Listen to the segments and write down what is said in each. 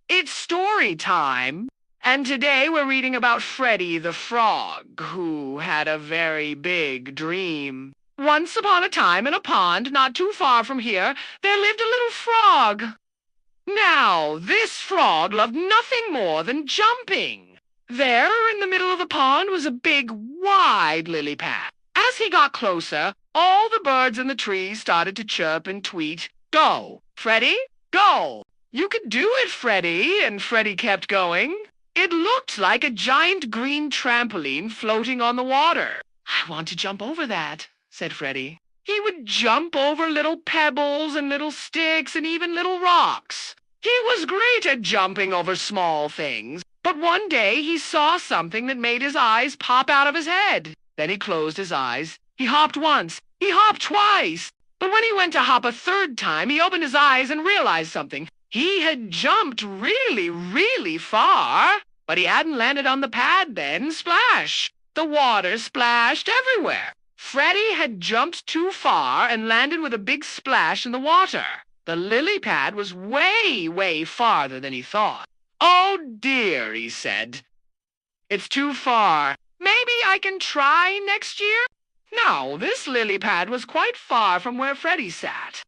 It's story time. And today we're reading about Freddy the Frog, who had a very big dream. Once upon a time in a pond not too far from here, there lived a little frog. Now, this frog loved nothing more than jumping. There, in the middle of the pond, was a big, wide lily pad. As he got closer, all the birds in the trees started to chirp and tweet, "Go, Freddy, go! You can do it, Freddy!" And Freddy kept going. It looked like a giant green trampoline floating on the water. "I want to jump over that," said Freddy. He would jump over little pebbles and little sticks and even little rocks. He was great at jumping over small things, but one day he saw something that made his eyes pop out of his head. Then he closed his eyes. He hopped once. He hopped twice. But when he went to hop a third time, he opened his eyes and realized something. He had jumped really, really far, but he hadn't landed on the pad then. Splash! The water splashed everywhere. Freddy had jumped too far and landed with a big splash in the water. The lily pad was way, way farther than he thought. "Oh dear," he said. "It's too far. Maybe I can try next year?" Now, this lily pad was quite far from where Freddy sat.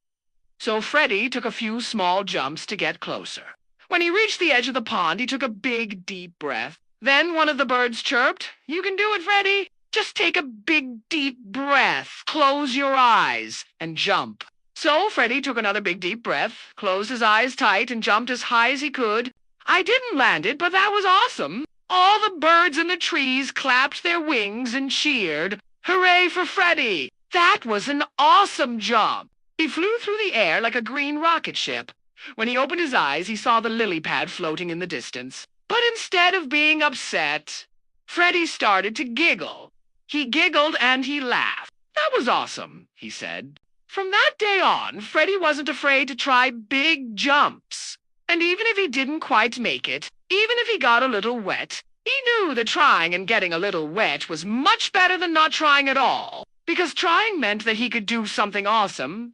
So Freddy took a few small jumps to get closer. When he reached the edge of the pond, he took a big, deep breath. Then one of the birds chirped, "You can do it, Freddy. Just take a big, deep breath, close your eyes, and jump." So Freddy took another big, deep breath, closed his eyes tight, and jumped as high as he could. I didn't land it, but that was awesome. All the birds in the trees clapped their wings and cheered. "Hooray for Freddy! That was an awesome jump!" He flew through the air like a green rocket ship. When he opened his eyes, he saw the lily pad floating in the distance. But instead of being upset, Freddy started to giggle. He giggled and he laughed. "That was awesome," he said. From that day on, Freddy wasn't afraid to try big jumps. And even if he didn't quite make it, even if he got a little wet, he knew that trying and getting a little wet was much better than not trying at all, because trying meant that he could do something awesome